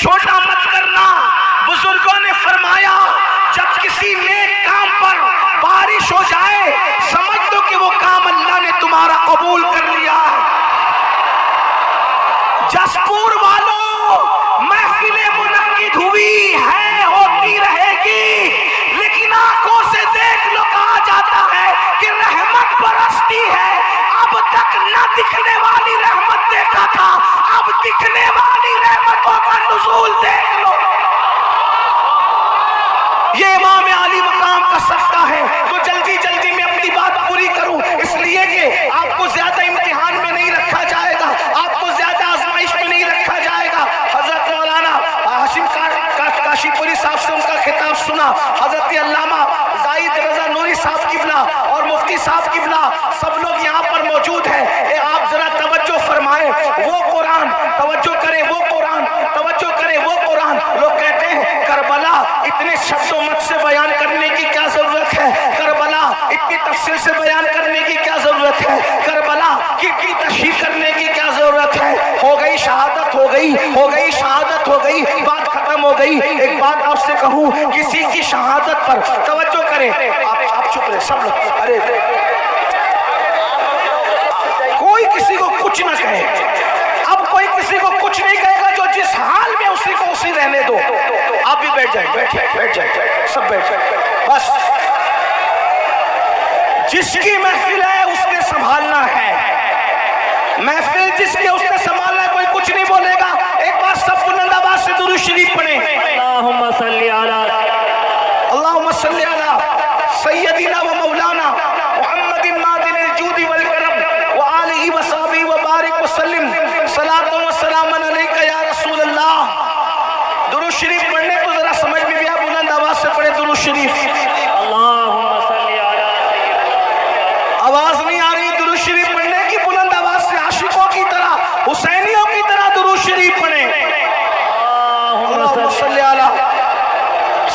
چھوٹا مت کرنا۔ بزرگوں نے فرمایا جب کسی نیک کام پر بارش ہو جائے سمجھ دو کہ وہ کام اللہ نے تمہارا قبول کر لیا ہے۔ جسپور والوں محفلیں منعقد ہوئی ہے، ہوتی رہے گی، لیکن آنکھوں سے دیکھ لو، کہا جاتا ہے کہ رحمت برستی ہے۔ اب تک نہ دکھنے والی رحمت دیکھا تھا، اب دکھنے والی رحمتوں کا نزول دیکھ لو۔ یہ امام عالی مقام کا صدقہ ہے۔ تو جلدی جلدی میں اپنی بات پوری کروں، اس لیے کہ آپ کو زیادہ امتحان میں نہیں رکھا جائے گا، آپ کو زیادہ آزمائش میں نہیں رکھا جائے گا۔ حضرت مولانا ہاشم کاشی پوری صاحب سے ان کا خطاب سنا، حضرت علامہ زاہد رضا نوری صاحب قبلہ اور مفتی صاحب قبلہ سب لوگ یہاں پر موجود ہیں۔ آپ ذرا توجہ فرمائیں، وہ قرآن توجہ کریں، وہ قرآن توجہ کریں، وہ قرآن۔ لوگ کہتے ہیں کربلا اتنے شبد و مت سے بیان کرنے کی کیا ضرورت ہے، کربلا اتنی تفصیل سے بیان کرنے کی کیا ضرورت ہے، کربلا کی تشریح کرنے کی کیا ضرورت ہے۔ ہو گئی شہادت، ہو گئی شہادت، ہو گئی، بات ختم ہو گئی۔ ایک بات آپ سے کہوں، کسی کی شہادت پر توجہ کریں، آپ چپ رہے سب لوگ، ارے کوئی کسی کو کچھ نہ کہے، اب کوئی کسی کو کچھ نہیں کہے گا، جو جس حال میں اسی کو اسی رہنے دو۔ آپ بھی بیٹھ جائیں، بیٹھ جائیں، سب بیٹھ جائیں، بس جس کی محفل ہے اس نے سنبھالنا ہے، محفل جس کی اس نے سنبھالنا ہے، کوئی کچھ نہیں بولے گا۔ ایک بار سب بلند آواز سے درود شریف پڑھیں، اللہم صلی علی سیدنا و مولانا محمد مادن الجود والکرم وآلہ وصحبہ وبارک وسلم، صلاۃ و سلام علیکہ یا رسول اللہ۔ درود شریف پڑھنے کو ذرا سمجھ میں بھی آپ بلند آواز سے پڑھیں درود شریف۔ اللہم صلی آواز نہیں آ رہی درود شریف پڑھنے کی، بلند آواز سے عاشقوں کی طرح، حسینیوں کی طرح درود شریف پڑھیں۔ اللہم صلی علی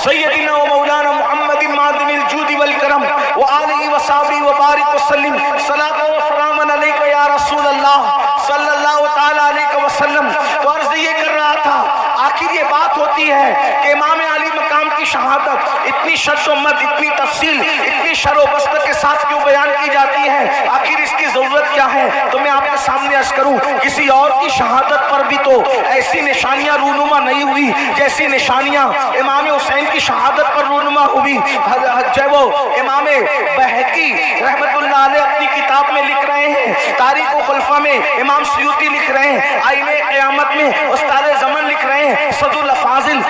سیدنا و مولانا محمد معدن الجود والکرم وآلہ وصحبہ وبارک وسلم، صلاۃ و سلام علیکہ یا رسول اللہ صلی اللہ تعالی علیہ وسلم۔ تو عرض یہ کر رہا تھا، آخر یہ بات ہوتی ہے کہ امام علی مقام کی شہادت اتنی شد و مد، اتنی تفصیل، اتنی شر و بست کے ساتھ کیوں بیان کی جاتی ہے، آخر اس کی ضرورت کیا ہے؟ تو میں آپ کے سامنے عرض کروں، کسی اور کی شہادت پر بھی تو ایسی نشانیاں رونما نہیں ہوئی جیسی نشانیاں امام حسین کی شہادت پر رونما ہوئی۔ جو وہ امام بہقی رحمت اللہ علیہ اپنی کتاب میں لکھ رہے ہیں، تاریخ و خلفہ میں امام سیوطی لکھ رہے ہیں، آئین قیامت میں استاد زمن لکھ رہے ہیں، صدر الافاضل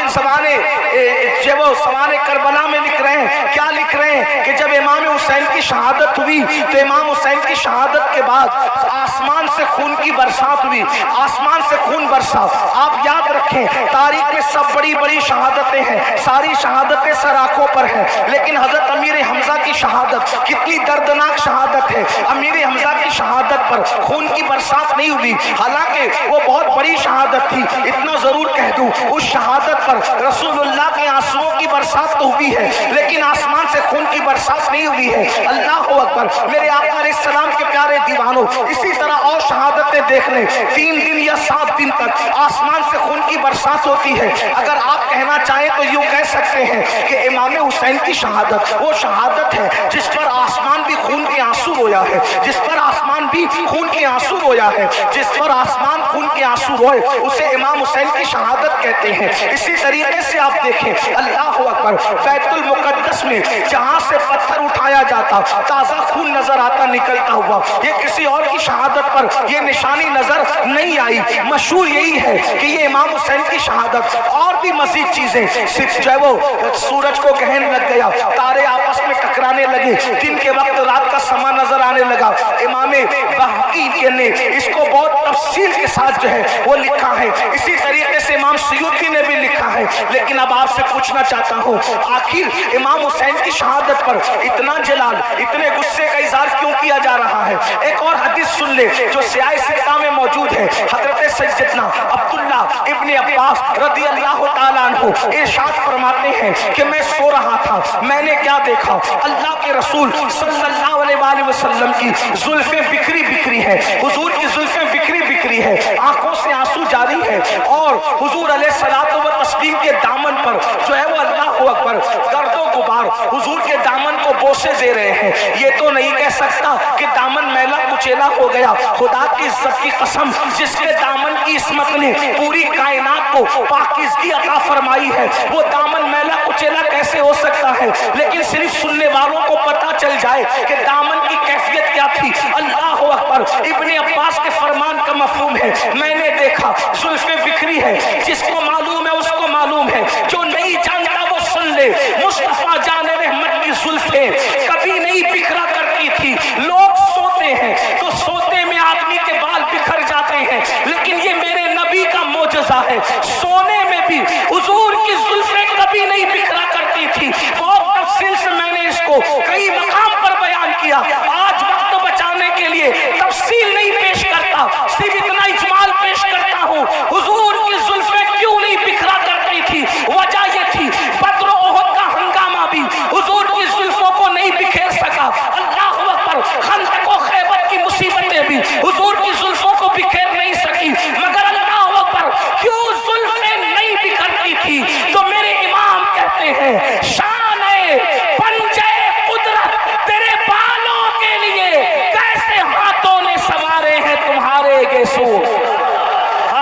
سوان کربلا میں لکھ رہے ہیں، کیا لکھ رہے ہیں کہ جب امام حسین کی شہادت ہوئی تو امام حسین کی شہادت کے بعد آسمان سے خون کی برسات ہوئی، آسمان سے خون برسا۔ آپ یاد رکھیں تاریخ میں سب بڑی بڑی شہادتیں ہیں، ساری شہادتیں سر آنکھوں پر ہیں، لیکن حضرت امیر حمزہ کی شہادت کتنی دردناک شہادت ہے۔ امیر حمزہ کی شہادت پر خون کی برسات نہیں ہوئی، حالانکہ وہ بہت بڑی شہادت تھی۔ اتنا ضرور کہہ دوں، اس شہادت پر رسول اللہ کے آنسوؤں کی برسات تو ہوئی ہے، لیکن آسمان سے خون کی برسات نہیں ہوئی ہے۔ اللہ اکبر، میرے آقا علیہ السلام کے پیارے دیوانوں، اسی طرح اور شہادتیں دیکھ لیں، 3 دن یا 7 دن تک آسمان سے خون کی برسات ہوتی ہے۔ اگر آپ کہنا چاہیں تو یوں کہہ سکتے ہیں کہ امام حسین کی شہادت وہ شہادت ہے جس پر آسمان بھی خون کے آنسو رویا ہے، جس پر آسمان بھی خون کے آنسو رویا ہے، جس پر آسمان خون کے آنسو روئے اسے امام حسین کی شہادت کہتے ہیں۔ اسی طریقے سے آپ دیکھیں، اللہ اکبر، بیت المقدس میں جہاں سے پتھر اٹھایا جاتا تازہ خون نظر آتا نکلتا ہوا، یہ کسی اور کی شہادت پر یہ نشانی نظر نہیں آئی۔ مشہور یہی ہے کہ یہ امام حسین کی شہادت، اور بھی مزید چیزیں، صرف جو ہے وہ سورج کو گہن لگ گیا، تارے آپس میں ٹکرانے لگے، دن کے وقت رات کا سما نظر آنے لگا۔ امام بہقی نے اس کو بہت تفصیل کے ساتھ جو ہے وہ لکھا ہے، اسی طریقے سے امام سیوطی نے بھی لکھا ہے۔ لیکن اب آپ سے پوچھنا چاہتا ہوں، آخر امام حسین کی شہادت پر اتنا جلال، اتنے غصے کا اظہار کیوں کیا جا رہا ہے؟ ایک اور حدیث سن لے جو سیاہ سکہ میں موجود ہے، حضرت سیدنا عبداللہ ابن عباس رضی اللہ تعالیٰ عنہ ارشاد فرماتے ہیں کہ میں سو رہا تھا، میں نے کیا دیکھا؟ اللہ کے رسول صلی اللہ علیہ وسلم کی زلفیں بکھری بکھری ہیں، حضور کی زلفیں بکھری بکھری ہیں، آنکھوں سے آنسو जारी है और हुजूर अलैहिस्सलातु व तस्लीम के दामन पर जो है वो अल्लाह अकबर गर्दो गुबार हुजूर के दामन को बोसे दे रहे हैं। ये तो नहीं कह सकता कि दामन मैला कुचेला हो गया। खुदा की इज्जत की कसम, जिसके दामन की इस्मत ने पूरी कायनात को पाकीज़गी अता फरमाई है, वो दामन मैला कुचेला कैसे हो सकता है? लेकिन सिर्फ सुनने वालों को पता चल जाए कि दामन की कैफियत क्या थी। अल्लाह अकबर। इब्ने अब्बास के फरमान का मफहूम है, मैंने देखा जुल्फे बिखरी है, जिसको मालूम है उसको मालूम है, जो नहीं जानता वो सुन ले। मुस्तफा जाने रहमत की जुल्फे कभी नहीं बिखरा करती थी। लोग सोते हैं तो सोते में आदमी के बाल बिखर जाते हैं, लेकिन ये मेरे नबी का मोजज़ा है, सोने में भी हुजूर की जुल्फे कभी नहीं बिखरा करती थी। बहुत तफसील से मैंने इसको कई मकाम पर बयान किया। आज वक्त बचाने के लिए तफसील नहीं पेश करता, सिर्फ इतना इजमाल पेश करता हूँ। हुजूर की जुल्फे क्यों नहीं बिखरा करती थी? वजह ये थी, बद्र ओहद का हंगामा भी हुजूर की जुल्फों को नहीं बिखेर सका। अल्लाह अकबर। खंदक और खैबर की मुसीबतें भी हुजूर की जुल्फों को बिखेर नहीं सकी। मगर अल्लाह अकबर, क्यों जुल्फे नहीं बिखरती थी? तो मेरे इमाम कहते हैं, शान है पंजे कुदरत तेरे बालों के लिए, कैसे हाथों ने संवारे हैं तुम्हारे गेसो।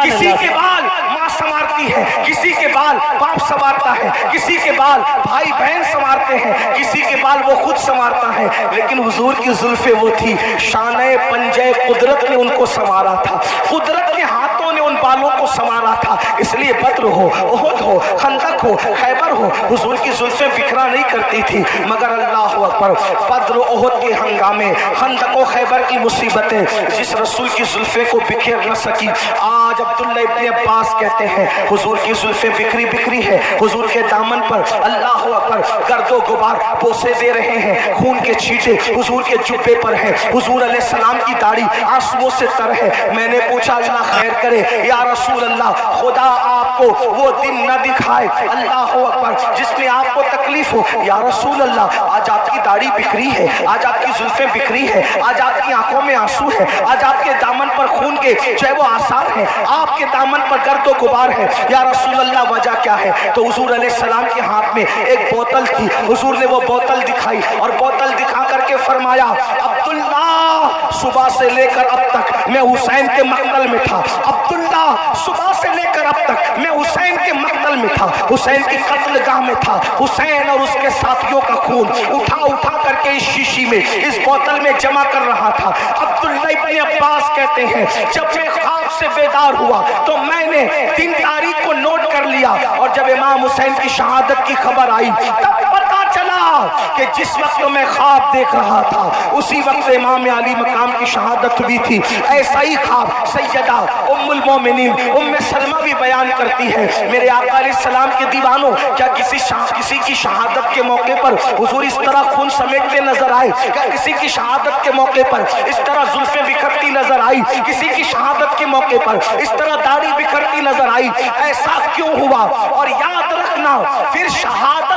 किसी के बाल माँ संवारती है, किसी के बाल बाप संवारता है, किसी के बाल भाई बहन संवारते हैं, किसी के बाल वो खुद संवारता है, लेकिन हुजूर की जुल्फे वो थी, शाने पंजे कुदरत ने उनको संवारा था, कुदरत के हाथों ने उन बालों को संवारा था। इसलिए बद्र हो, ओहद हो, खंदक हो, खैबर हो, हुजूर की जुल्फे बिखरा नहीं करती थी। मगर अल्लाह अकबर, बद्र ओहद के हंगामे, खंदक और खैबर की मुसीबतें जिस रसूल की जुल्फे को बिखेर न सकी, आज अब्दुल्ला इब्ने अब्बास कहते हैं हुजूर की जुल्फे बिखरी बिखरी है, हुजूर के दामन पर अल्लाह अकबर गर्दो गुबार बोसे दे रहे हैं, खून के छींटे हुजूर के जुब्बे पर है, हुजूर अलैहिस्सलाम की दाढ़ी आंसुओं से तर है। मैंने पूछा अल्लाह खैर करे या रसूल अल्लाह, खुदा आपको वो दिन न दिखाए अल्लाह अकबर जिसमें आपको तकलीफ हो। या रसूल अल्लाह, आज आपकी दाढ़ी बिखरी है, आज आपकी जुल्फे बिखरी है, आज आपकी आंखों में आंसू है, आज आपके दामन पर खून के जो है वो आसार है, आपके दामन पर गर्दो गुबार है। या रसूल अल्लाह, वजह क्या है? तो हुजूर अलैहिस्सलाम के हाथ में एक बोतल थी, हुजूर ने वो बोतल दिखाई और बोतल दिखा करके फरमाया, अब्दुल्ला सुबह से लेकर अब तक मैं हुसैन के मक्तल में था, अब्दुल्ला सुबह से लेकर अब तक मैं हुसैन के मक्तल में था, हुसैन की कत्लगाह में था, हुसैन और उसके साथियों का खून उठा उठा करके इस शीशी में, इस बोतल में जमा कर रहा था। अब्दुल्ला इब्ने अब्बास कहते हैं, जब मैं ख्वाब से बेदार हुआ तो मैंने दिन तारीख को नोट कर लिया, और जब इमाम हुसैन की शहादत की खबर आई तब पता चला कि जिस वक्त मैं ख्वाब देख रहा था उसी वक्त इमाम अली मकाम की शहादत हुई थी। ऐसा ही ख्वाब सैयदा उम्मुल मोमिनीन उम्मे सलमा भी बयान करती है। मेरे आका अलैहिस्सलाम के दीवानों, क्या किसी की शहादत के मौके पर हुजूर इस तरह खून समेटते नजर आए? क्या किसी की शहादत के मौके पर इस तरह जुल्फे बिखरती नजर आई? किसी की शहादत के मौके पर इस तरह दाढ़ी बिखरती नजर आई? ऐसा क्यों हुआ? और याद रखना, फिर शहादत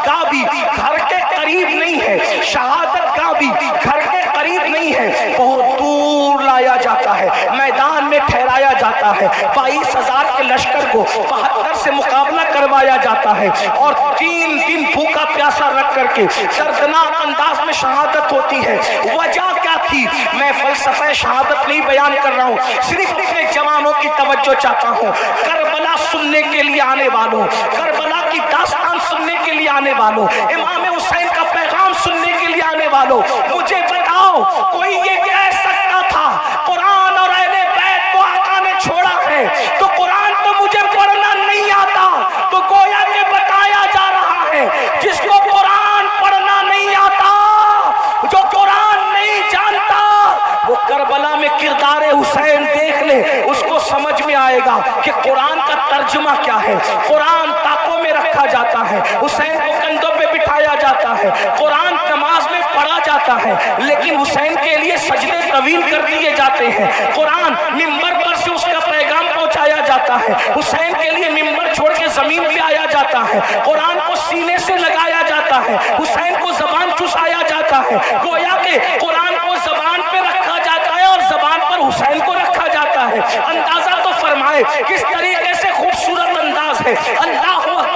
गाह भी घर के करीब नहीं है, शहादत गाह भी घर के करीब नहीं है, बहुत दूर लाया जाता है, मैदान में ठहराया जाता है, 22,000 के लश्कर को 72 से मुकाबला करवाया जाता है, और 3 दिन भूखा प्यासा रख करके दर्दनाक अंदाज में शहादत होती है। वजह क्या थी? मैं फलसफे शहादत नहीं बयान कर रहा हूँ, सिर्फ अपने जवानों की तवज्जो चाहता हूँ। करबला सुनने के लिए आने वालों, करबला की दास्तान सुनने के लिए आने वालों, इमाम हुसैन का पैगाम सुनने के लिए आने वालों, मुझे बताओ, कोई ये कह सकता था कुरान और अहले बैत को आका ने छोड़ा है, तो कुरान तो मुझे पढ़ना नहीं आता, तो गोया के बताया जा रहा है जिसको कुरान पढ़ना नहीं आता, जो कुरान नहीं जानता, वो करबला में किरदार हुसैन देख ले, उसको समझ में आएगा कि कुरान का तर्जुमा क्या है। कुरान ताकों में रखा जाता है, हुसैन को कंधों पे बिठाया जाता है, कुरान नमाज में पढ़ा जाता है, लेकिन हुसैन के लिए सजदे तवील कर दिए जाते हैं, कुरान मिंबर पर से उसका पैगाम पहुंचाया जाता है, हुसैन के लिए मिंबर छोड़ के जमीन पे आया जाता है, कुरान को सीने से लगाया जाता है, हुसैन को जबान चुसाया जाता है, गोया के कुरान को जबान पे रखा जाता है और जबान पर हुसैन को रखा जाता है। अंदाजा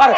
पर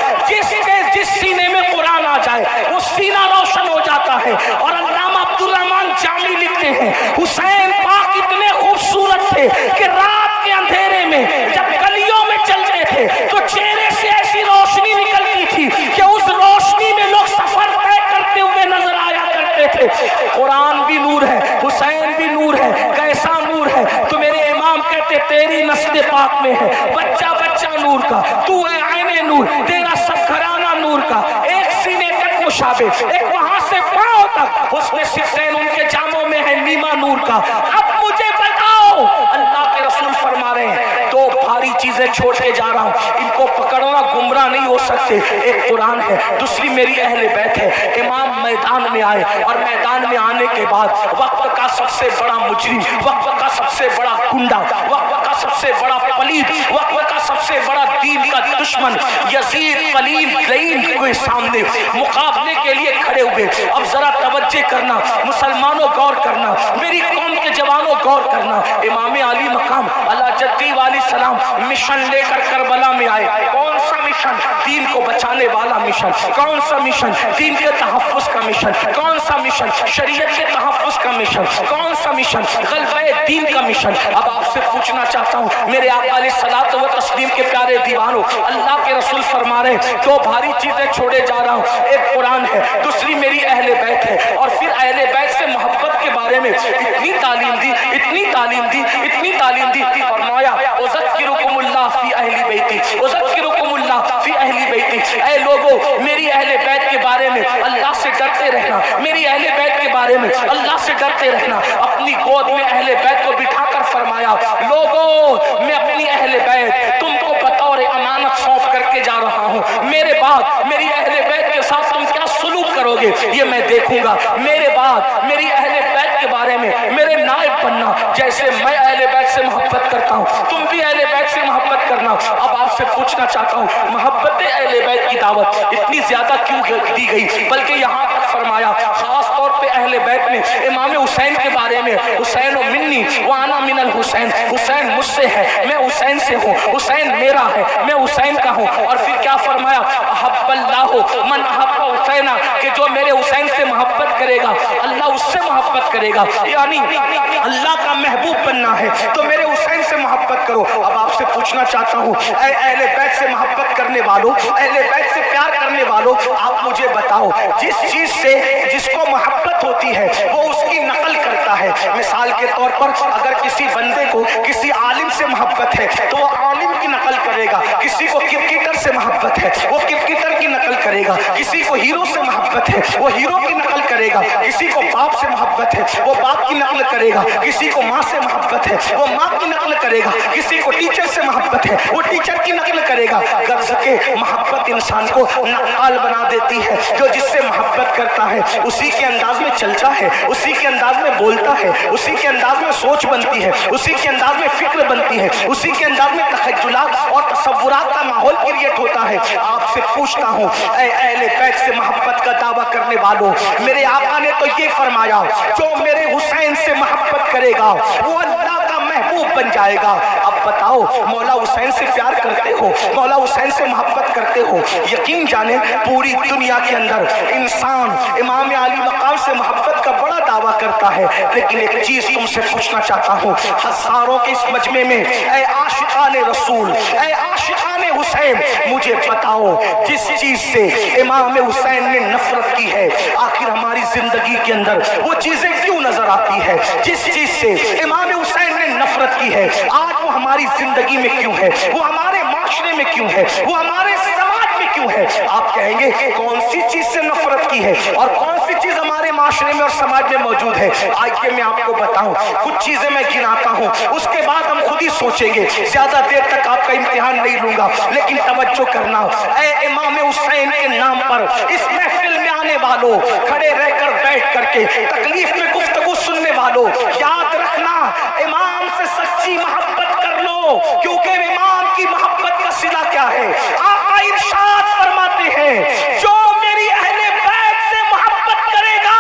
जिस सीने में कुरान आ जाए वो सीना रोशन हो जाता है। और अल्लामा अब्दुल रहमान जामी लिखते हैं, हुसैन पाक इतने खूबसूरत थे कि रात के अंधेरे में जब गलियों में चलते थे तो चेहरे से ऐसी रोशनी निकलती थी कि उस रोशनी में लोग सफर तय करते हुए नजर आया करते थे। कुरान भी नूर है, हुसैन भी नूर है, कैसा नूर है। तो मेरे इमाम कहते तेरी नस्ल पाक में है बच्चा बच्चा नूर का, तू है आईने नूर, तेरा सब घराना नूर का। एक सीने तक मुशाबे, एक वहां से पांव तक हुस्न सिद्दीन उनके जामों में है नीमा नूर का। अब मुझे बताओ, अल्लाह के रसूल फरमा रहे हैं दो भारी चीजें छोड़ के जा रहा हूं, इनको पकड़ना गुमराह नहीं हो सकते। एक कुरान है, दूसरी मेरी अहले बैत है। इमाम मैदान में आए और मैदान में आने के बाद वक्त का सबसे बड़ा मुजरिम, वक्त का सबसे बड़ा गुंडा, वक्त का सबसे बड़ा पलीद, वक्त का सबसे बड़ा दीन का दुश्मन यजीद पलीद लईन के सामने मुकाबले के लिए खड़े हुए। अब जरा तवज्जो करना मुसलमानों, गौर करना, मेरी कौम के जवानों गौर करना। इमाम अली मकाम अला जद्दी वाली सलाम मिशन लेकर करबला में आए। कौन सा मिशन? दीन को बचाने वाला मिशन। कौन सा मिशन? दीन के तहफ्फुज़ का मिशन। कौन सा मिशन? शरीयत के तहफ्फुज़ का मिशन। कौन सा मिशन? ग़लबे दीन का मिशन। अब आपसे पूछना चाहता हूँ मेरे आका अलैहिस्सलातु व तस्लीम के प्यारे दीवानों, अल्लाह के रसूल फरमा रहे दो भारी चीजें छोड़े जा रहा हूँ, एक कुरान है, दूसरी मेरी अहले बैत है। और फिर अहले बैत से मोहब्बत के बारे में इतनी तालीम दी, इतनी तालीम दी, इतनी तालीम दी। फरमाया उज़क्किरुकुमुल्लाह फी अहली बैती, उज़क्किरुकुमुल्लाह फी अहली बैती। ऐ लोगों, मेरी अहले बैत के बारे में अल्लाह से डरते रहना, मेरी अहले बैत के बारे में अल्लाह से डरते रहना। अपनी गोद में अहले बैत को बिठाकर फरमाया, लोगों मैं अपनी अहले बैत तुमको बतौर अमानत सौंप करके जा रहा हूँ। मेरे बाद मेरी अहले बैत के साथ तुम क्या सुलूक करोगे ये मैं देखूंगा। मेरे बाद मेरी अहले बैत के बारे में मेरे नायब बनना, जैसे मैं अहले बैत से मोहब्बत करता हूँ तुम भी अहले बैत से मोहब्बत करना। अब आपसे पूछना चाहता हूँ मोहब्बत अहले बैत की दावत इतनी ज्यादा क्यों दी गई? बल्कि यहाँ तक फरमाया खास तौर पे अहले बैत में इमाम हुसैन के बारे में, हुसैन मिन्नी व अना मिनल हुसैन, हुसैन मुझसे है, मैं हुसैन से हूँ, हुसैन मेरा है, मैं हुसैन का हूँ। और फिर क्या फरमाया, अहब्बल्लाहु मन अहब्बा हुसैना, कि जो मेरे हुसैन से मोहब्बत करेगा अल्लाह उससे मोहब्बत करेगा। यानी अल्लाह का महबूब बनना है तो मेरे हुसैन से मोहब्बत करो। अब आपसे पूछना चाहता हूँ अहले बैत से मोहब्बत करने वालों, अहले बैत से प्यार करने वालों, आप मुझे बताओ जिस चीज से जिसको मोहब्बत होती है वो उसकी नकल करता है। मिसाल के तौर पर अगर किसी बंदे को किसी आलिम से मोहब्बत है तो वो आलिम की नकल करेगा, किसी को क्रिकेटर से मोहब्बत है वो क्रिकेटर की नकल करेगा, किसी को हीरो से मोहब्बत है वो हीरो की नकल करेगा, किसी को बाप से मोहब्बत है वो बाप की नकल करेगा, किसी को माँ से मोहब्बत है वो माँ की नकल करेगा, किसी को टीचर से मोहब्बत है वो टीचर की नकल करेगा। गर्ज के मोहब्बत इंसान को नकाल बना देती है। जो जिससे मोहब्बत करता है उसी के अंदाज में चलता है, उसी के अंदाज में बोलता है, उसी के अंदाज में सोच बनती है, उसी के अंदाज में फिक्र बनती है, उसी के अंदाज में तखय्युलात और तसव्वुरात का माहौल क्रिएट होता है। आपसे पूछता हूँ ऐ अहले बैत से मोहब्बत का दावा करने वालों, मेरे आका ने तो ये फरमाया जो मेरे हुसैन से मोहब्बत करेगा वो अल्लाह का महबूब बन जाएगा। अब बताओ मौला हुसैन से प्यार करते हो, मौला हुसैन से मोहब्बत करते हो, यकीन जाने पूरी दुनिया के अंदर इंसान इमाम अली मकाम से मोहब्बत का बड़ा दावा करता है। लेकिन एक चीज तुमसे पूछना चाहता हूँ, हजारों के इस मजमे में ऐ आशिकाने रसूल, ऐ आशिकाने हुसैन, मुझे बताओ जिस चीज से इमाम हुसैन ने नफरत की है आखिर हमारी जिंदगी के अंदर वो चीजें क्यों नजर आती है? जिस चीज से इमाम हुसैन ने नफरत की है आज वो हमारी जिंदगी में क्यों है, वो हमारे माशरे में क्यों है, वो हमारे समाज में क्यों है? आप कहेंगे कौन सी चीज से नफरत की है और कौन सी चीज हमारे माशरे में और समाज में मौजूद है? आइए मैं आपको बताऊं, कुछ चीजें मैं गिनाता हूं, उसके बाद हम खुद ही सोचेंगे। ज्यादा देर तक आपका इम्तिहान नहीं लूंगा, लेकिन तवज्जो करना, ऐ इमाम हुसैन के नाम पर इस महफिल में आने वालों, खड़े रहकर बैठ करके तकलीफ में गुफ्तगू सुनने वालों, याद रखना इमाम से सच्ची मोहब्बत कर लो, क्योंकि इमाम की मोहब्बत का सिला क्या है? आका इरशाद फरमाते हैं जो मेरी अहले बैत से मोहब्बत करेगा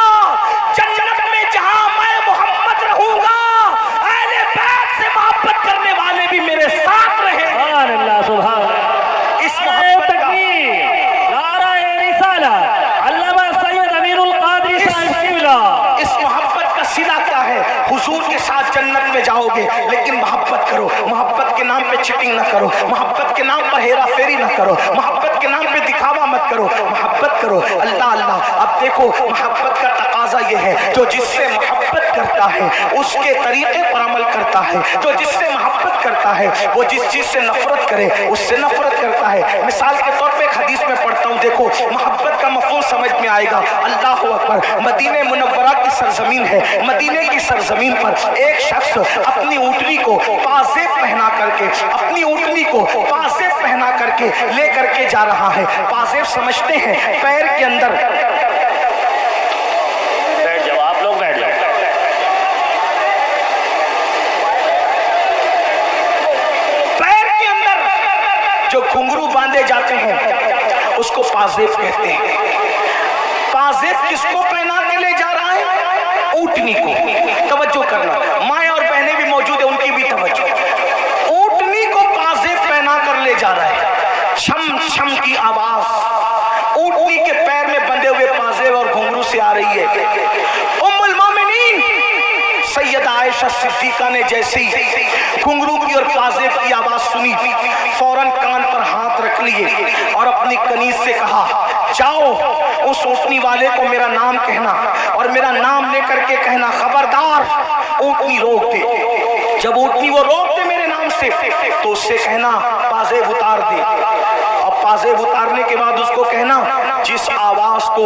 जन्नत में जहां मैं मोहम्मद रहूंगा, अहले बैत से मोहब्बत करने वाले भी मेरे साथ रहे। सुभान अल्लाह, सुभान अल्लाह। इस मोहब्बत का में जाओगे, लेकिन मोहब्बत करो, मोहब्बत के नाम पे चिटिंग ना करो, मोहब्बत के नाम पर हेरा फेरी ना करो, मोहब्बत के नाम पे दिखावा मत करो, मोहब्बत करो। अल्लाह अल्लाह। अब देखो मोहब्बत का तकाजा ये है, जो जिससे मोहब्बत करता है उसके तरीके पर अमल करता है, जो जिससे मोहब्बत करता है वो जिस चीज से नफरत करे उससे नफरत करता है। मिसाल के तौर पे एक हदीस में पढ़ता हूँ, देखो मोहब्बत का मफहूम समझ में आएगा। अल्लाह अकबर। मदीने मुनव्वरा की सरजमीन है, मदीने की सरजमीन पर एक शख्स अपनी ऊँटनी को पाजेब पहना करके, अपनी ऊँटनी को पाजेब पहना करके ले करके जा रहा है। पाजेब समझते हैं पैर के अंदर, बैठ जाओ, आप लोग बैठ जाओ। पैर के अंदर जो घुंघरू बांधे जाते हैं उसको पाजेब कहते हैं। पाजेब किसको पहना के ले जा रहा है? ऊँटनी को। तवज्जो करना, माएँ और बहनें भी मौजूद है, उनकी भी तवज्जो। ऊँटनी को पाजेब पहना कर ले जा रहा है। छम छम की आवाज ऊँटनी के पैर में बंधे हुए पाजेब और घुंघरू से आ रही है। उम्मुल मोमिनीन सैयदा आयशा सिद्दीका ने जैसे ही घुंघरू की और पाजेब की आवाज सुनी, फौरन कान पर हाथ रख लिए और अपनी कनीज से कहा, जाओ उस ऊँटनी वाले को मेरा नाम कहना और मेरा नाम लेकर के कहना, खबरदार ऊँटनी रोक दे। जब ऊँटनी वो रोक दे मेरे नाम से तो उससे कहना पाजेब उतार दे। और पाजेब उतारने के बाद उसको कहना, जिस आवाज को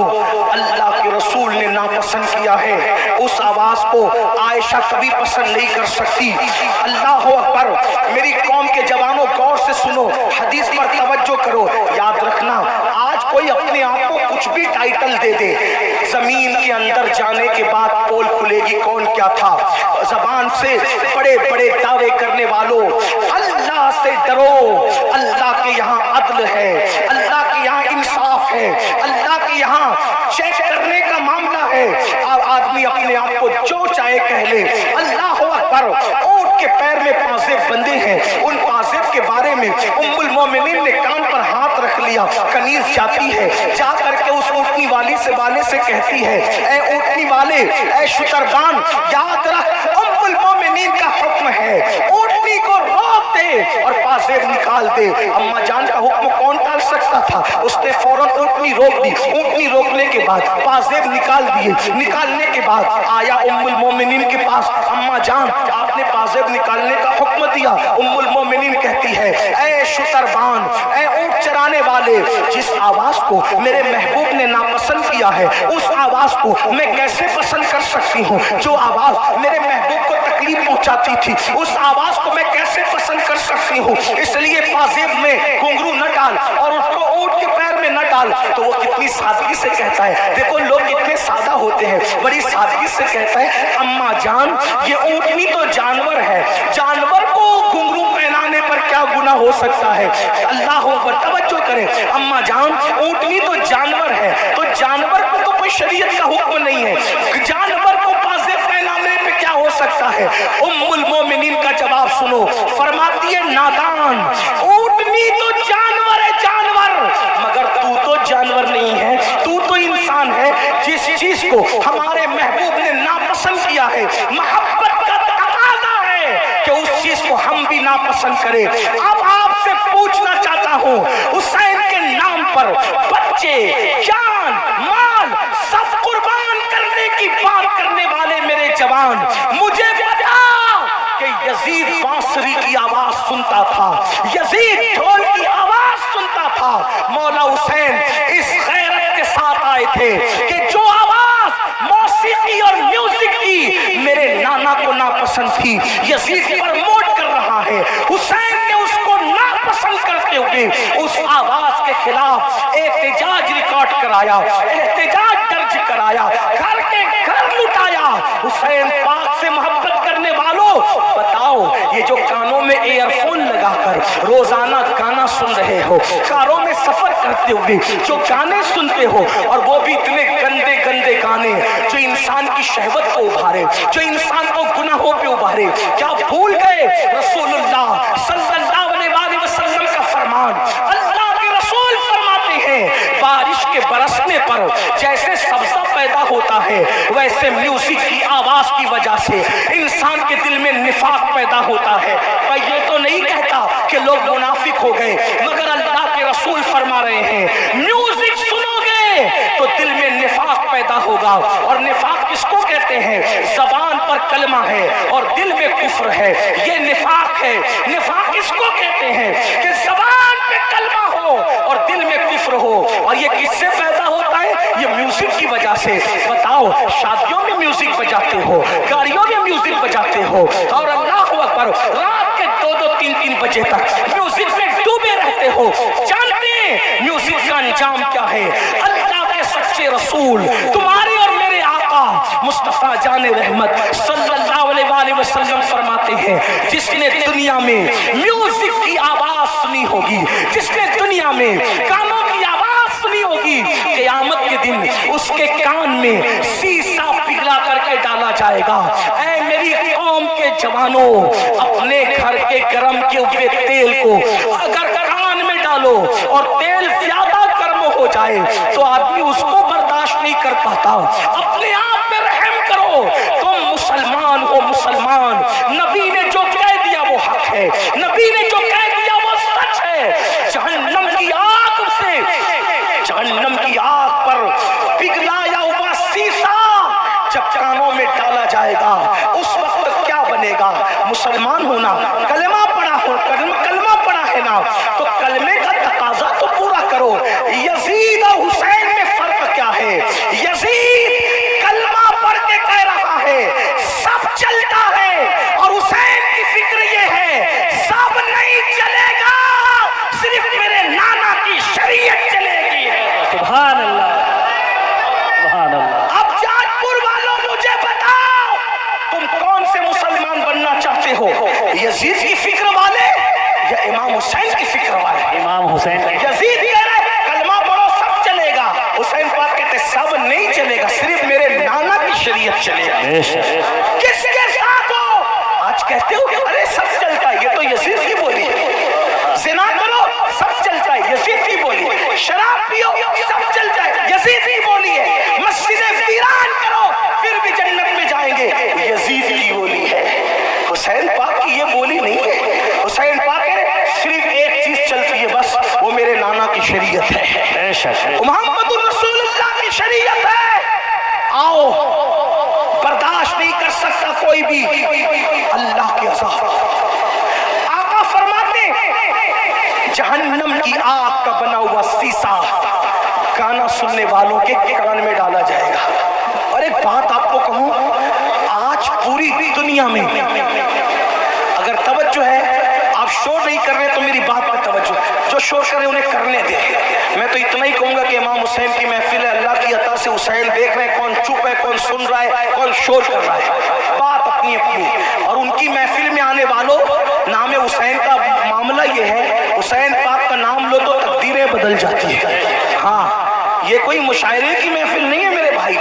अल्लाह के रसूल ने नापसंद किया है उस आवाज को आयशा कभी पसंद नहीं कर सकती। अल्लाह अकबर। मेरी कौम के जवानों गौर से सुनो, हदीस पर तवज्जो करो। याद रखना, आज कोई अपने आप को कुछ भी टाइटल दे दे, जमीन के अंदर जाने के बाद पोल खुलेगी कौन क्या था। जबान से बड़े बड़े दावे करने वालों, अल्लाह से डरो। अल्लाह के यहाँ अदल है, अल्लाह के यहाँ इंसाफ है, अल्लाह के यहाँ चेक करने का मामला है। अब आदमी अपने आप को जो चाहे कह ले। अल्लाह अकबर। ऊँट के पैर में पाजेब बंधे हैं, उन पाजेब के बारे में उम्मुल मोमिनीन ने कान पर हाथ रख लिया। कनीज जाती है, जा करके उस ऊँटनी वाली से कहती है, ए ऊँटनी वाले, ए शुतरबान, याद रख उम्मुल मोमिनीन का हुक्म है, ऊँटनी को रोक दे और पाजेब निकाल दे। अम्मा जान का हुक्म कौन टाल सकता था? उसने फौरन ऊँटनी रोक दी। ऊँटनी रोकने के बाद पाजेब निकाल दिए। निकालने के बाद आया उम्मुल मोमिनीन के पास, अम्मा जान आपने पाजेब निकालने का हुक्म दिया। उम्मुल मोमिनीन कहती है, ए शुतरबान, ए ऊँट चराने वाले, जिस आवाज को मेरे महबूब ने नापसंद किया है उस आवाज को मैं कैसे पसंद कर सकती हूँ? जो आवाज मेरे महबूब को तकलीफ पहुंचाती थी उस आवाज को मैं कैसे पसंद कर सकती हूँ? इसलिए पाजेब में घुंघरू न डाल और उसको ऊँट के पैर में न डाल। तो वो कितनी सादगी से कहता है, देखो लोग कितने सादा होते हैं, बड़ी सादगी से कहता है, अम्मा जान ये ऊँटनी तो जानवर है, जानवर को घुंघरू पहनाने पर क्या गुनाह हो सकता है? अल्लाह अकबर। तवज्जो करें, अम्मा जान ऊँटनी तो जानवर है, तो जानवर को तो कोई शरीयत का हुक्म नहीं है, जानवर को पाजेब पहनाने पे क्या हो सकता है? उम्मुल मोमिनीन का जवाब सुनो, फरमाती है, नादान, ऊँटनी तो जानवर है, जानवर, मगर तू तो जानवर नहीं है, तू तो इंसान है। जिस चीज को हमारे महबूब ने नापसंद किया है, मोहब्बत का तकाज़ा है कि उस चीज को हम भी नापसंद करें। अब आपसे पूछना चाहता हूँ, हुसैन के नाम पर बच्चे, जान, माल सब कुर्बान करने की बात करने वाले मेरे जवान, मुझे बता कि यजीद बांसुरी की आवाज सुनता था, यजीद ढोल की आवाज सुनता था। मौला हुसैन इस गैरत के साथ आए थे कि जो आवाज मौसीकी और म्यूजिक की मेरे नाना को नापसंद थी, यजीद प्रमोट कर रहा है। हुसैन ने उसको नापसंद करते हुए उस आवाज के खिलाफ एहतजाज रिकॉर्ड कराया, एहतजाज दर्ज कराया, घर के घर लुटाया। हुसैन पाक से मोहब्बत करने वालों, बताओ ये जो कानों में ईयरफोन लगाकर रोजाना गाना सुन रहे हो, कारों में सफर करते हुए जो गाने सुनते हो, और वो भी इतने गंदे गंदे गाने जो इंसान की शहवत को उभारे, जो इंसान को गुनाहों पे उभारे, क्या भूल गए रसूलुल्लाह सल्लल्लाहु अलैहि वसल्लम का फरमान? अल्लाह के रसूल फरमाते हैं, बारिश के बरसने पर जैसे सब्जा पैदा होता है, वैसे म्यूजिक की आवाज की वजह से इंसान के दिल में निफाक نفاق پیدا ہوتا ہے۔ میں یہ تو نہیں کہتا کہ لوگ منافق ہو گئے، مگر اللہ کے رسول فرما رہے ہیں میوزک سنو گے تو دل میں نفاق پیدا ہوگا، اور نفاق کس کو کہتے ہیں؟ زبان پر کلمہ ہے اور دل میں کفر ہے، یہ نفاق ہے۔ نفاق کس کو کہتے ہیں؟ کہ زبان پہ کلمہ ہو اور دل میں کفر ہو، اور یہ کس سے پیدا ہوتا ہے؟ یہ میوزک کی وجہ سے۔ بتاؤ، شادیوں میں میوزک بجاتے ہو، گاڑیوں میں میوزک بجاتے ہو، اور اللہ اکبر رات کے 2-3 بجے تک میوزک میں ڈوبے رہتے ہو۔ جانتے ہیں میوزک کا انجام کیا ہے؟ اللہ کے سچے رسول تمہاری اور میرے آقا مصطفیٰ جان رحمت صلی اللہ علیہ وآلہ وسلم فرماتے ہیں جس نے دنیا میں میوزک کی آواز سنی ہوگی، جس نے دنیا میں گانوں کی آواز سنی ہوگی، قیامت کے دن اس کے کان میں سیسا پگھلا کر کے ڈالا جائے گا۔ اے میری قوم کے جوانوں، اپنے گھر کے گرم کے ہوئے تیل کو اگر کان میں ڈالو اور تیل زیادہ گرم ہو جائے تو آدمی اس کو برداشت نہیں کر پاتا۔ اپنے آپ پہ رحم کرو، تم مسلمان ہو، مسلمان۔ نبی نے جو کہہ دیا وہ حق ہے، نبی نے جو کہہ دیا وہ سچ ہے۔ جہنم کی آگ سے، جہنم کی آگ پر پگھلایا ہوا سیسا جب کانوں میں ڈالا جائے گا اس وقت کیا بنے گا؟ مسلمان ہونا، کلمہ پڑھا ہو، کلمہ پڑھا ہے نا، تو کلمے کا تقاضا تو پورا کرو۔ یزید اور حسین میں فرق کیا ہے؟ یزید کلمہ پڑھ کے کہہ رہا ہے سب چلتا ہے، اور حسین کی فکر یہ ہے سب نہیں چلے گا، صرف میرے نانا کی شریعت چلے گی۔ سبحان اللہ، سبحان اللہ۔ اب جاج پور والوں مجھے بتاؤ تم کون سے مسلمان بننا چاہتے ہو؟ یزید کی فکر والے یا امام حسین کی فکر والے؟ امام حسین۔ یزید کہہ رہے کلمہ پڑھو سب چلے گا، حسین پاک کہتے سب نہیں چلے گا، صرف میرے نانا کی شریعت چلے گا۔ کس کے ساتھ ہو؟ آج کہتے ہو کہ ارے سب چلتا ہے، یہ تو یزید کی بولی ہے۔ زنا کرو سب چلتا ہے، یزید کی بولی ہے۔ شراب پیو سب چل جائے، یزید کی بولی ہے۔ مسجدیں ویران کرو پھر بھی جنت میں جائیں گے، یزید کی بولی ہے۔ حسین پاک کی یہ بولی نہیں ہے۔ حسین پاک کہہ رہے صرف ایک چیز چلتی ہے بس، وہ میرے نانا کی شریعت ہے، محمد الرسول اللہ کی شریعت ہے۔ آؤ، برداشت نہیں کر سکتا کوئی بھی اللہ کے عذاب۔ آقا فرماتے جہنم کی آگ کا بنا ہوا سیسا گانا سننے والوں کے کان میں ڈالا جائے گا۔ اور ایک بات آپ کو کہوں، آج پوری دنیا میں اگر توجہ ہے، آپ شور نہیں کر رہے تو میری بات پہ توجہ، جو شور کرے انہیں کرنے دے۔ میں تو اتنا ہی کہوں گا کہ امام حسین کی محفل ہے، اللہ کی عطا سے حسین دیکھ رہے ہیں، کون چپ ہے، کون سن رہا ہے، کون شور کر رہا ہے، بات اپنی اپنی۔ اور ان کی محفل میں آنے والوں، نام حسین کا معاملہ یہ ہے، حسین پاک کا نام لو تو تقدیریں بدل جاتی ہیں۔ ہاں، یہ کوئی مشاعرے کی محفل نہیں ہے میرے بھائی،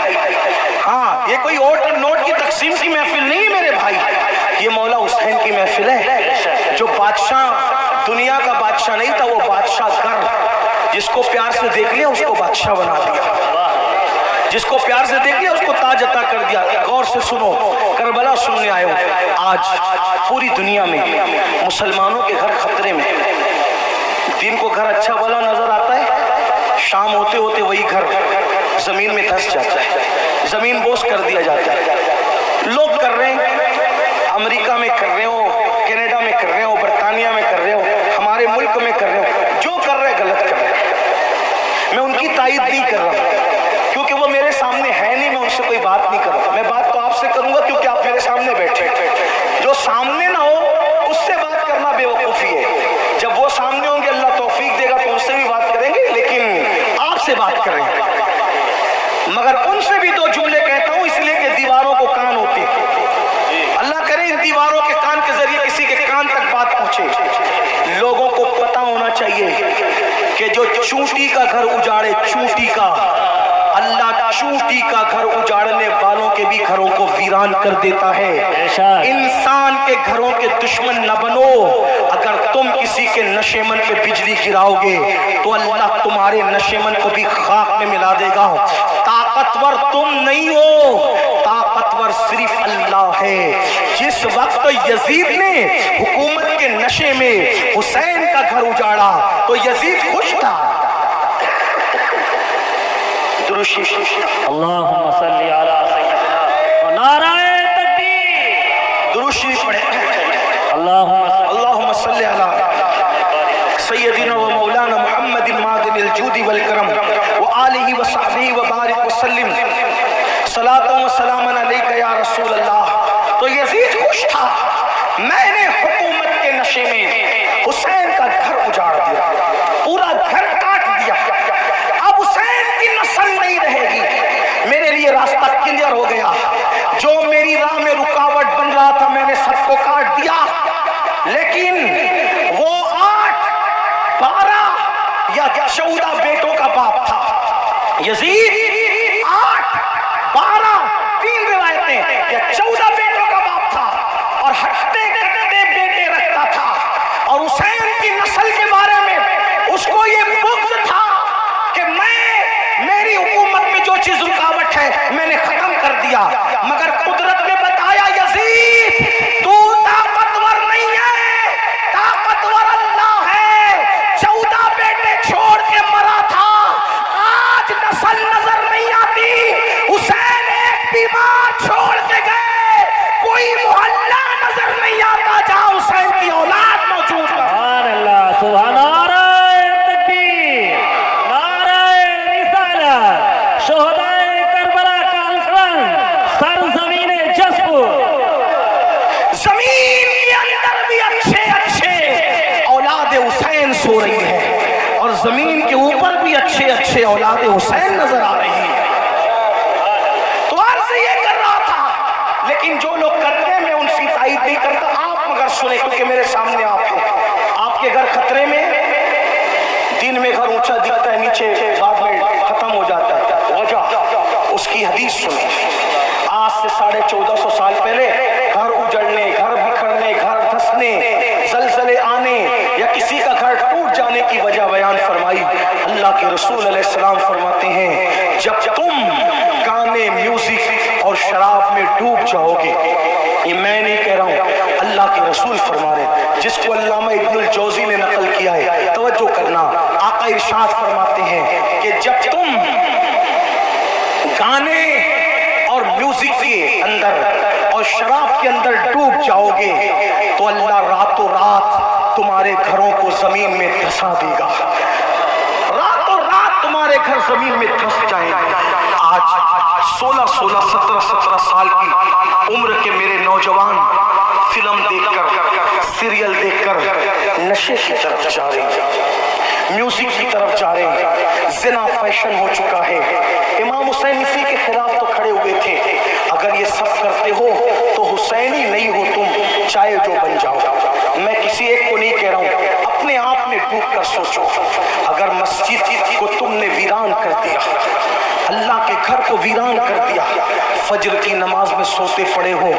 ہاں یہ کوئی اوٹ نوٹ کی تقسیم کی محفل نہیں ہے میرے بھائی، یہ مولا حسین کی محفل ہے۔ جو بادشاہ دنیا کا بادشاہ نہیں تھا، وہ بادشاہ گر، جس کو پیار سے دیکھ لیا اس کو بادشاہ بنا دیا، جس کو پیار سے دیکھ لیا اس کو تاج عطا کر دیا۔ غور سے سنو، کربلا سننے آئے ہو، آج پوری دنیا میں مسلمانوں کے گھر خطرے میں۔ دن کو گھر اچھا بھلا نظر آتا ہے، شام ہوتے ہوتے وہی گھر زمین میں دھس جاتا ہے، زمین بوس کر دیا جاتا ہے۔ لوگ کر رہے ہیں، امریکہ میں کر رہے ہو، کینیڈا میں کر رہے ہو، برطانیہ میں کر رہے ہو، ہمارے ملک میں کر رہے ہو، جو کر رہے غلط کر رہے ہیں۔ میں ان کی تائید نہیں کر رہا کیونکہ وہ میرے سامنے ہے نہیں، میں ان سے کوئی بات نہیں کر رہا۔ میں بات تو آپ سے کروں گا کیونکہ آپ میرے سامنے بیٹھے، جو سامنے نہ ہو اس سے بات کرنا بے وقوفی ہے۔ جب وہ سامنے ہوں گے اللہ توفیق دے گا تو ان سے بھی بات کریں گے، لیکن آپ سے بات کریں گے۔ مگر ان سے بھی دو جملے کہتا ہوں اس لیے کہ دیواروں کو کان ہوتے ہیں، اللہ کرے ان دیواروں کے کان کے ذریعے کسی کے کان تک بات پہنچے۔ لوگوں کو پتہ ہونا چاہیے کہ جو چونٹی کا گھر اجاڑے، چونٹی کا، اللہ چونٹی کا گھر اجاڑنے والوں کے بھی گھروں کو ویران کر دیتا ہے۔ انسان کے گھروں کے دشمن نہ بنو، اگر تم کسی کے نشے من پہ بجلی گراؤ گے تو اللہ تمہارے نشے من کو بھی خاک میں ملا دے گا۔ ताकतवर तुम नहीं हो, ताकतवर सिर्फ अल्लाह है। जिस वक्त यजीद ने हुकूमत के नशे में हुसैन का घर उजाड़ा तो यजीद खुश था। अल्लाहुम्मा सल्ली अला सय्यिदना व नाराए तकबीर। दुरूद शरीफ पढ़े। अल्लाहुम्मा सल्ली अला सय्यिदना व मौलाना मुहम्मदिन मादिनिल जूदी वल करम व आलिहि व सहबिहि व बारिक व सल्लिम सलातन व सलामन अलैका या रसूल अल्लाह। तो यजीद खुश था, मैंने हुकूमत के नशे में हुसैन का घर उजाड़ दिया, पूरा घर काट दिया, अब हुसैन की नस्ल नहीं रहेगी। मेरे लिए रास्ता क्लियर हो गया, जो मेरी राह में रुकावट बन रहा था मैंने सबको काट दिया। लेकिन वो 8, 12 या 14 बेटों का बाप था यजीद। 8, 12, 3 रिवायतें या 14 बेटों का बाप था और हट्टे कट्टे बेटे रखता था। और हुसैन की नस्ल के बारे में उसको ये बुग़्ज़ था कि मेरी हुकूमत में जो चीज रुकावट है मैंने खत्म कर दिया। मगर कुदरत ने बताया यजीद तू ताकतवर नहीं है, ताकतवर अल्लाह है। 14 बेटे छोड़ के मरा था, आज नस्ल नजर नहीं आती। हुसैन एक बीमार छोड़ के गए, कोई मोहल्ला नजर नहीं आता जहां हुसैन की औलाद मौजूद है। सुभान अल्लाह, सुभान नाराए तकबीर, नाराए रिसालत, शोहदाए करबला का अंसर, सरज़मीने जस्पुर। जमीन के अंदर भी अच्छे अच्छे औलाद हुसैन सो रही है और जमीन के ऊपर भी अच्छे अच्छे औलाद हुसैन नजर आ रही है। तो अर्ज ये कर रहा था, लेकिन जो लोग करते हैं मैं उनकी तारीफ नहीं करता। आप मगर सुने, क्योंकि मेरे सामने आप हैं, आपके घर खतरे में, दिन में घर ऊंचा दिखता है, नीचे बाद में खत्म हो जाता है। वजह उसकी हदीस सुने। आज से 1450 साल पहले घर उजड़ने, घर बिखरने, घर धंसने, जलजले आने या किसी का घर टूट जाने की वजह बयान फरमाई। अल्लाह के रसूल अलैहिस्सलाम फरमाते हैं, जब तुम गाने, म्यूजिक और शराब में डूब जाओगे, ये मैं नहीं कह रहा हूँ, अल्लाह के रसूल फरमा रहे, जिसको अल्लामा इब्नुल जौज़ी ने नकल किया है, तवज्जो करना। आका इरशाद फरमाते हैं कि जब तुम गाने और म्यूजिक के अंदर और शराब के अंदर डूब जाओगे तो अल्लाह रातों रात तुम्हारे घरों को जमीन में धंसा देगा। रातों रात तुम्हारे घर जमीन में धंस जाएंगे। आज 16, 17 साल की उम्र के मेरे नौजवान फिल्म देखकर, सीरियल देखकर नशे की तरफ जा रहे हैं, म्यूजिक की तरफ जा रहे हैं, जिना फैशन हो चुका है। इमाम हुसैन इसी के खिलाफ तो खड़े हुए थे, अगर ये सब करते हो तो हुसैनी नहीं हो तुम, चाहे जो बन जाओ। मैं किसी एक को नहीं कह रहा हूँ, अपने आप में डूब कर सोचो, अगर मस्जिद को तुमने वीरान कर दिया, अल्लाह के घर को वीरान कर दिया, फजर की नमाज में सोते पड़े हो,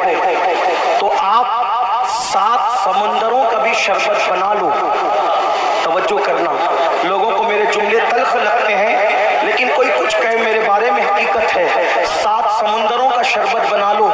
तो आप 7 समंदरों का भी शरबत बना लो। तवज्जो करना, लोगों को मेरे जुमले तल्ख लगते हैं, लेकिन कोई कुछ कहे मेरे बारे में हकीकत है। 7 समंदरों का शरबत बना लो,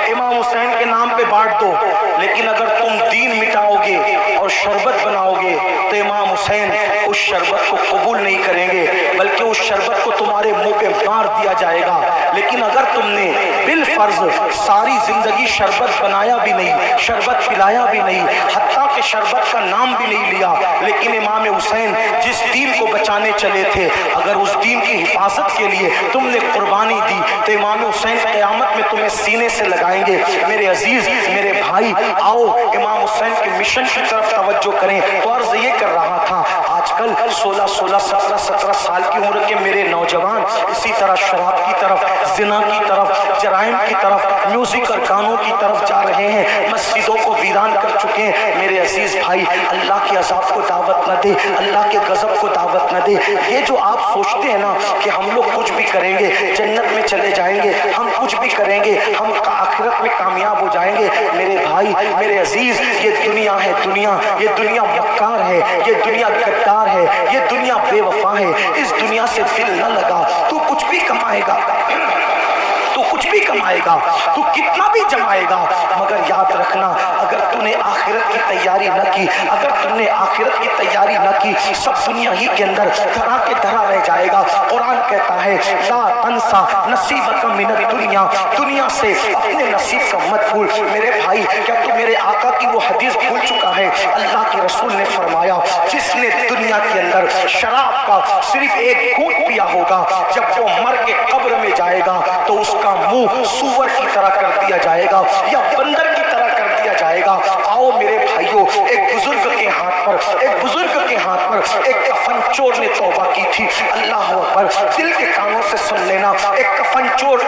इमाम हुसैन के नाम पे बांट दो, लेकिन अगर तुम दीन मिटाओगे और शरबत बनाओगे तो इमाम हुसैन उस शरबत को कबूल नहीं करेंगे, बल्कि उस शरबत को तुम्हारे मुंह पे मार दिया जाएगा। लेकिन अगर तुमने बिल फर्ज सारी जिंदगी शरबत बनाया भी नहीं, शरबत पिलाया भी नहीं, हत्ता के शरबत का नाम भी नहीं लिया, लेकिन इमाम हुसैन जिस दीन को बचाने चले थे, अगर उस दीन की हिफाजत के लिए तुमने कुर्बानी दी तो इमाम हुसैन क़यामत में तुम्हें सीने से लगाएंगे। मेरे अजीज, मेरे भाई, आओ इमाम हुसैन के मिशन की तरफ तवज्जो करें। तो अर्ज ये कर रहा था, आजकल 16, 17 साल की उम्र के मेरे नौजवान इसी तरह शराब की तरफ, जिना की तरफ, जराइम की तरफ, म्यूजिक और गानों की तरफ जा रहे हैं, मस्जिदों को वीरान कर चुके हैं। मेरे अजीज भाई, अल्लाह के अज़ाब को दावत न दे, अल्लाह के गजब को दावत न दे। ये जो आप सोचते हैं ना कि हम लोग कुछ भी करेंगे जन्नत में चले जाएंगे, हम कुछ भी करेंगे हम आखिरत में कामयाब हो जाएंगे, मेरे भाई, मेरे अजीज, ये दुनिया है दुनिया, ये दुनिया मक्कार है, ये दुनिया गद्दार وفادار ہے, یہ دنیا بے وفا ہے, اس دنیا سے دل نہ لگا. تو کچھ بھی کمائے گا, تو کچھ بھی کمائے گا, تو کتنا بھی جمائے گا, مگر یاد رکھنا اگر تو نے آخرت کی تیاری نہ کی, اگر تم نے آخرت کی تیاری نہ کی, سب دنیا ہی کے اندر دھرا کے دھرا رہ جائے گا. قرآن کہتا ہے لا تنسا نصیبک من الدنیا, دنیا سے اپنے نصیب کا مت بھول. میرے بھائی کیا تو میرے آقا کی وہ حدیث بھول چکا ہے؟ اللہ کے رسول نے فرمایا جس نے دنیا کے اندر شراب کا صرف ایک گھونٹ پیا ہوگا, جب وہ مر کے قبر میں جائے گا تو اس کا منہ سور کی طرح کر دیا جائے گا یا بندر کی طرح کر دیا جائے گا. آؤ میرے بھائیوں, ایک بزرگ کے ہاتھ پر, ایک بزرگ کے ہاتھ پر ایک کفن چور نے توبہ کی تھی. اللہ اکبر, دل کے کانوں سے سن لینا, ایک کفن چور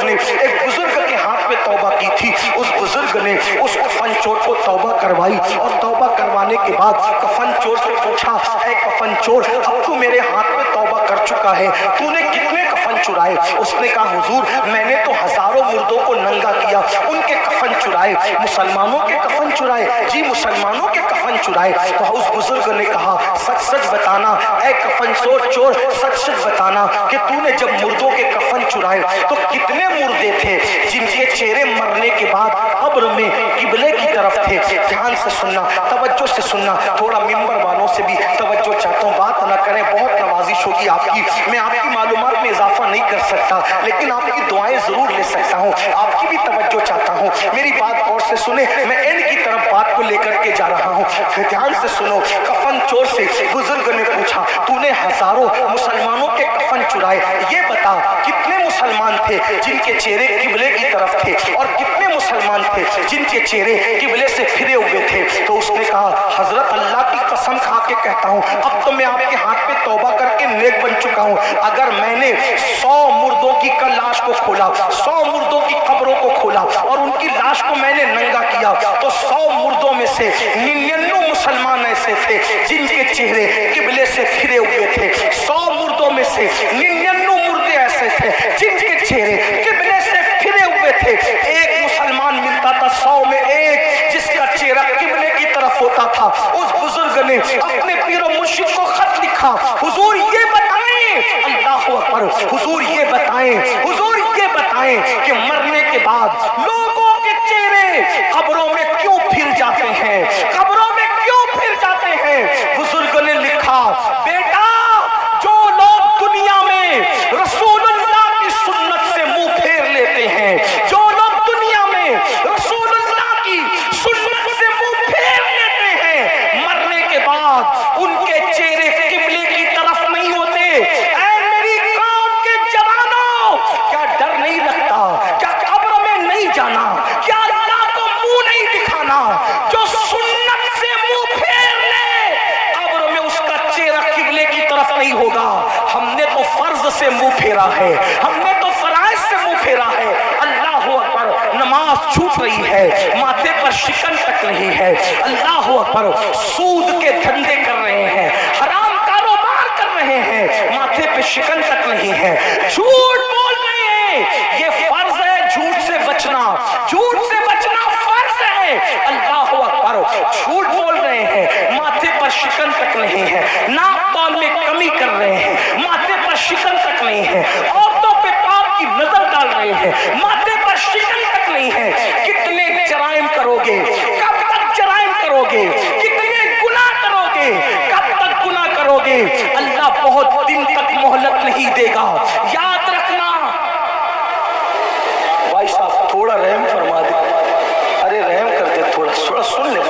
نے ایک بزرگ کے ہاتھ پہ توبہ کی تھی. اس بزرگ نے اس کفن چور کو توبہ کروائی, اور توبہ کروانے کے بعد کفن چور سے پوچھا اے کفن چور, اب تو میرے ہاتھ پہ توبہ کر چکا ہے, تو نے کتنے کفن چرائے؟ اس نے کہا حضور میں نے تو ہزاروں مردوں کو ننگا کیا, ان کے کفن چرائے. مسلمانوں کے کفن چرائے؟ جی مسلمانوں کے کفن چرائے. تو اس بزرگ نے کہا سچ سچ بتانا اے کفن چور, سچ سچ بتانا کہ تو نے جب مردوں کے کفن چرائے تو کتنے مردے تھے جن کے چہرے مرنے کے بعد قبر میں قبلے کی طرف تھے؟ دھیان سے سننا, توجہ سے سننا, تھوڑا ممبر والوں سے بھی توجہ چاہتا ہوں, بات نہ کریں, بہت نوازش ہوگی آپ کی. میں آپ کی معلومات میں اضافہ نہیں کر سکتا لیکن آپ کی دعائیں ضرور لے سکتا ہوں, آپ کی بھی توجہ چاہتا ہوں. میری بات غور سے سنیں, میں اینڈ کی طرف بات کو لے کر کے جا رہا ہوں, دھیان سے سنو. کفن چور سے بزرگ نے پوچھا تو نے ہزاروں مسلمانوں کے کفن چرائے, یہ بتا کتنے مسلمان تھے جن کے چہرے قبلے کی طرف تھے اور کتنے مسلمان تھے جن کے چہرے قبلے سے پھرے ہوئے تھے؟ تو اس نے کہا حضرت اللہ کی قسم کھا کے کہتا ہوں اب تو میں آپ کے ہاتھ پہ توبہ کر کے نیک بن چکا ہوں. اگر میں نے 100 مردوں کی لاش کو کھولا, 100 مردوں کی قبروں کو کھولا اور ان کی لاش کو میں نے ننگا کیا تو 100 مردوں میں سے 99 مسلمان ایسے تھے جن کے چہرے قبلے سے پھرے ہوئے تھے. 100 مردوں میں سے 99 مردے ایسے تھے جن کے چہرے قبلے سے پھرے ہوئے تھے. ایک مسلمان ملتا تھا 100 میں ایک جس کا چہرہ قبلے کی طرف ہوتا تھا. اس بزرگ نے اپنے پیر و مرشد کو خط لکھا, حضور یہ بتائیں, اللہ اکبر, حضور یہ بتائیں کہ مرنے کے بعد لوگوں کے چہرے قبروں میں کیوں پھر جاتے ہیں, قبروں میں کیوں پھر جاتے ہیں؟ بزرگ نے لکھا بیٹا جو لوگ دنیا میں رسول اللہ کی سنت سے منہ پھیر لیتے ہیں, جو لوگ دنیا میں رسول اللہ کی سنت سے منہ پھیر لیتے ہیں, مرنے کے بعد ان کے چہرے قبلے کی طرف نہیں ہوتے. اے میری قوم کے جوانوں, کیا ڈر نہیں لگتا؟ کیا قبر میں نہیں جانا؟ کیا اللہ کو منہ نہیں دکھانا؟ جو سنت سے منہ پھیر لے قبر میں اس کا چہرہ قبلے کی طرف نہیں ہوگا. ہم نے تو فرض سے منہ پھیرا ہے, ہم نے تو فرائض سے منہ پھیرا ہے. اللہ اکبر, نماز چھوٹ رہی ہے, ماتھے پر شکن تک رہی ہے. اللہ اکبر, سود کے دھندے کر رہے ہیں, حرام کاروبار کر رہے ہیں, ماتھے پہ شکن تک نہیں ہے, جھوٹ بول رہے ہیں. یہ فرض ہے جھوٹ سے بچنا, جھوٹ سے بچنا فرض ہے. اللہ اکبر, جھوٹ بول رہے ہیں, ماتھے پر شکن تک نہیں ہے, ناپ تول میں کمی کر رہے ہیں, ماتھے پر شکن تک نہیں ہے, عورتوں پہ پاپ کی نظر ڈال رہے ہیں, ماتھے پر شکن تک نہیں ہے. کتنے جرائم کرو گے؟ کب تک جرائم کرو گے؟ کتنے گناہ کرو گے؟ کب تک گناہ کرو گے؟ اللہ بہت دن تک مہلت نہیں دے گا, یاد رکھنا. بھائی صاحب تھوڑا رحم فرما دے, ارے رحم کر دے, تھوڑا سن لے,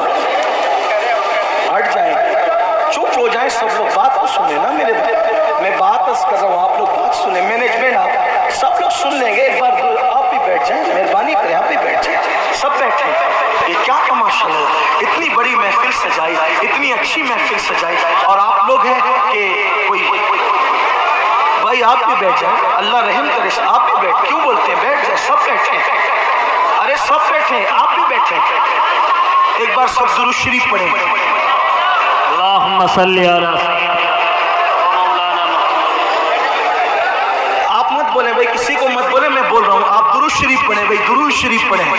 ہٹ جائیں, چپ ہو جائیں, سب لوگ بات کو سنیں نا. میرے میں بات کر رہا ہوں, آپ لوگ بات سنیں. مینجمنٹ آپ سب لوگ سن لیں گے, ایک بار آپ بھی بیٹھ جائیں, مہربانی کریں آپ بھی بیٹھ جائیں, سب بیٹھیں. یہ کیا تماشا ہے, اتنی بڑی محفل سجائی, اتنی اچھی محفل سجائی, اور آپ لوگ ہیں کہ کوئی بھائی آپ بھی بیٹھ جائیں, اللہ رحم کرے, آپ بھی بیٹھ, کیوں بولتے ہیں, بیٹھ جائیں, سب بیٹھیں, ارے سب بیٹھیں, آپ بھی بیٹھیں. ایک بار سب درود شریف پڑھیں. اللہم صلی علی آپ مت بولیں بھائی, کسی کو مت بولیں, میں بول رہا ہوں, آپ درود شریف پڑھیں بھائی, درود شریف پڑھیں.